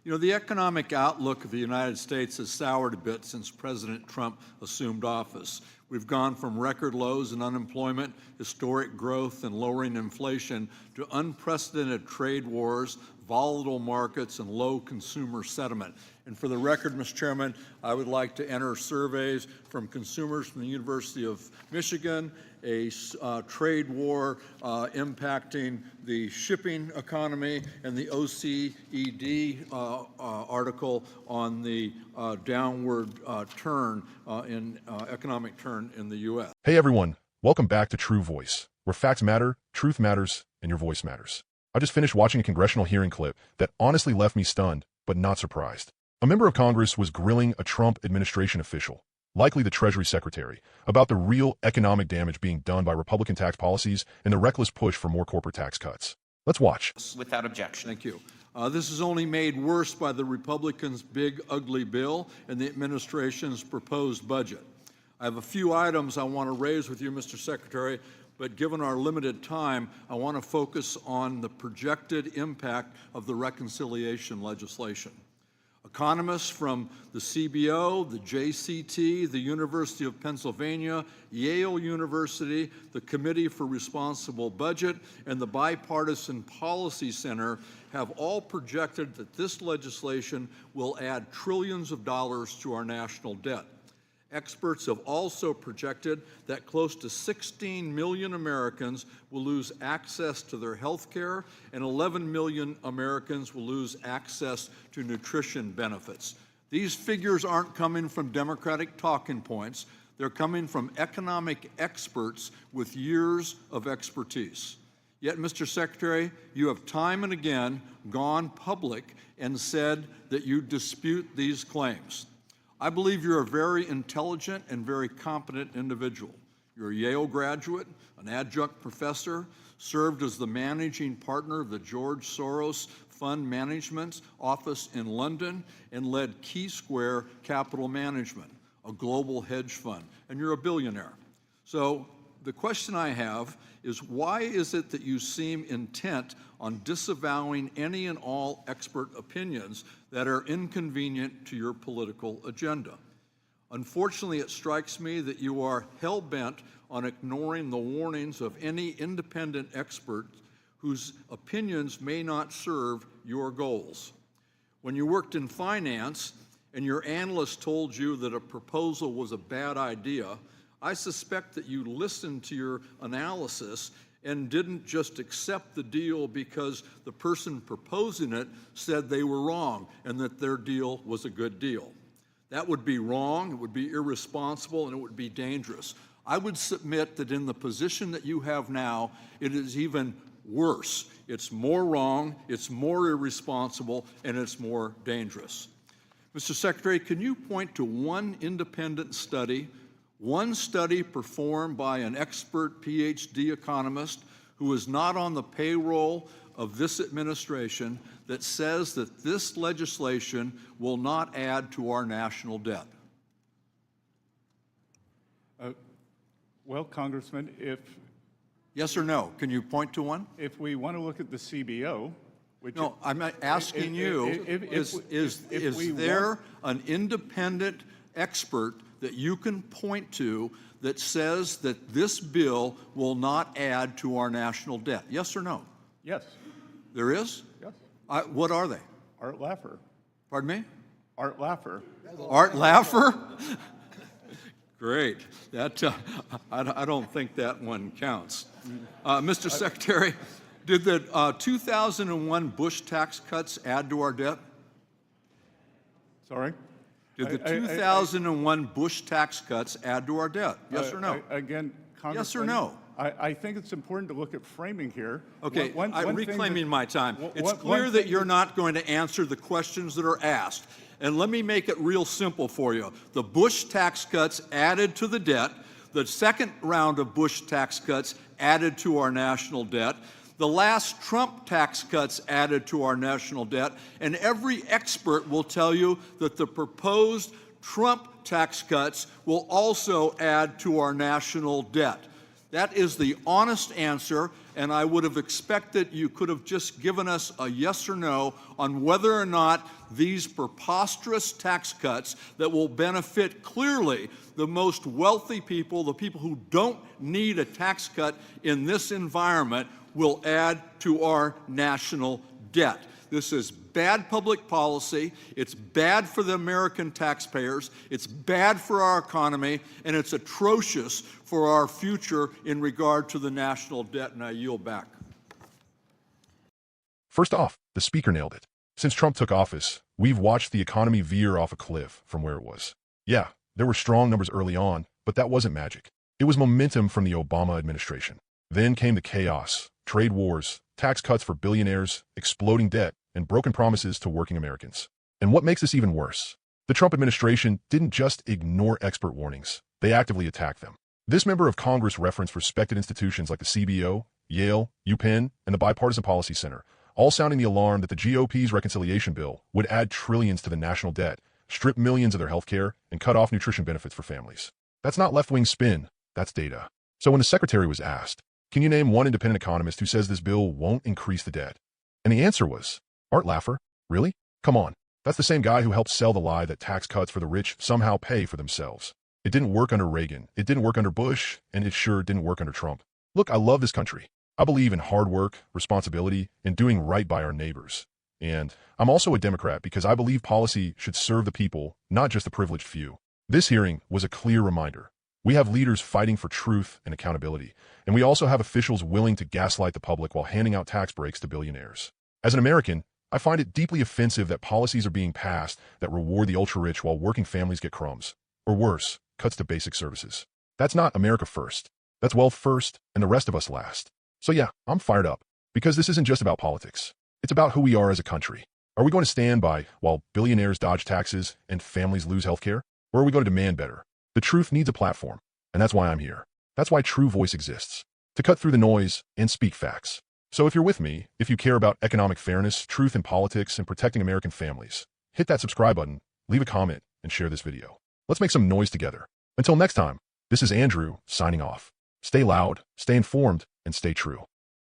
You know, the economic outlook of the United States has soured a bit since President Trump assumed office. We've gone from record lows in unemployment, historic growth, and lowering inflation to unprecedented trade wars, volatile markets, and low consumer sentiment. And for the record, Mr. Chairman, I would like to enter surveys from consumers from the University of Michigan, a trade war impacting the shipping economy, and the OECD article on the downward turn in economic turn in the U.S. Hey everyone, welcome back to True Voice, where facts matter, truth matters, and your voice matters. I just finished watching a congressional hearing clip that honestly left me stunned, but not surprised. A member of Congress was grilling a Trump administration official, likely the Treasury Secretary, about the real economic damage being done by Republican tax policies and the reckless push for more corporate tax cuts. Let's watch. Without objection. Thank you. This is only made worse by the Republicans' big, ugly bill and the administration's proposed budget. I have a few items I want to raise with you, Mr. Secretary, but given our limited time, I want to focus on the projected impact of the reconciliation legislation. Economists from the CBO, the JCT, the University of Pennsylvania, Yale University, the Committee for Responsible Budget, and the Bipartisan Policy Center have all projected that this legislation will add trillions of dollars to our national debt. Experts have also projected that close to 16 million Americans will lose access to their health care, and 11 million Americans will lose access to nutrition benefits. These figures aren't coming from Democratic talking points. They're coming from economic experts with years of expertise. Yet, Mr. Secretary, you have time and again gone public and said that you dispute these claims. I believe you're a very intelligent and very competent individual. You're a Yale graduate, an adjunct professor, served as the managing partner of the George Soros Fund Management Office in London, and led Key Square Capital Management, a global hedge fund, and you're a billionaire. So the question I have is, why is it that you seem intent on disavowing any and all expert opinions that are inconvenient to your political agenda? Unfortunately, it strikes me that you are hell-bent on ignoring the warnings of any independent expert whose opinions may not serve your goals. When you worked in finance and your analyst told you that a proposal was a bad idea, I suspect that you listened to your analysis and didn't just accept the deal because the person proposing it said they were wrong and that their deal was a good deal. That would be wrong, it would be irresponsible, and it would be dangerous. I would submit that in the position that you have now, it is even worse. It's more wrong, it's more irresponsible, and it's more dangerous. Mr. Secretary, can you point to one independent study, one study performed by an expert PhD economist who is not on the payroll of this administration, that says that this legislation will not add to our national debt? Well, Congressman, if... Yes or no? Can you point to one? If we want to look at the CBO, which... No, I'm asking you, is there an independent expert that you can point to that says that this bill will not add to our national debt? Yes or no? Yes. There is? Yes. What are they? Art Laffer. Pardon me? Art Laffer. Art Laffer? Great. That I don't think that one counts. Mr. Secretary, did the 2001 Bush tax cuts add to our debt? Sorry? Did the 2001 Bush tax cuts add to our debt? Yes or no? Again, Congressman, yes or no? I think it's important to look at framing here. Okay, I'm reclaiming my time. It's clear that you're not going to answer the questions that are asked. And let me make it real simple for you. The Bush tax cuts added to the debt. The second round of Bush tax cuts added to our national debt. The last Trump tax cuts added to our national debt. And every expert will tell you that the proposed Trump tax cuts will also add to our national debt. That is the honest answer, and I would have expected you could have just given us a yes or no on whether or not these preposterous tax cuts that will benefit clearly the most wealthy people, the people who don't need a tax cut in this environment, will add to our national debt. This is bad public policy, it's bad for the American taxpayers, it's bad for our economy, and it's atrocious for our future in regard to the national debt. And I yield back. First off, the speaker nailed it. Since Trump took office, we've watched the economy veer off a cliff from where it was. Yeah, there were strong numbers early on, but that wasn't magic. It was momentum from the Obama administration. Then came the chaos, trade wars, tax cuts for billionaires, exploding debt, and broken promises to working Americans. And what makes this even worse? The Trump administration didn't just ignore expert warnings, they actively attacked them. This member of Congress referenced respected institutions like the CBO, Yale, UPenn, and the Bipartisan Policy Center, all sounding the alarm that the GOP's reconciliation bill would add trillions to the national debt, strip millions of their health care, and cut off nutrition benefits for families. That's not left-wing spin, that's data. So when the secretary was asked, can you name one independent economist who says this bill won't increase the debt? And the answer was, Art Laffer? Really? Come on. That's the same guy who helped sell the lie that tax cuts for the rich somehow pay for themselves. It didn't work under Reagan, it didn't work under Bush, and it sure didn't work under Trump. Look, I love this country. I believe in hard work, responsibility, and doing right by our neighbors. And I'm also a Democrat because I believe policy should serve the people, not just the privileged few. This hearing was a clear reminder. We have leaders fighting for truth and accountability, and we also have officials willing to gaslight the public while handing out tax breaks to billionaires. As an American, I find it deeply offensive that policies are being passed that reward the ultra-rich while working families get crumbs. Or worse, cuts to basic services. That's not America first. That's wealth first, and the rest of us last. So yeah, I'm fired up, because this isn't just about politics. It's about who we are as a country. Are we going to stand by while billionaires dodge taxes and families lose health care? Or are we going to demand better? The truth needs a platform, and that's why I'm here. That's why True Voice exists. To cut through the noise and speak facts. So if you're with me, if you care about economic fairness, truth in politics, and protecting American families, hit that subscribe button, leave a comment, and share this video. Let's make some noise together. Until next time, this is Andrew, signing off. Stay loud, stay informed, and stay true.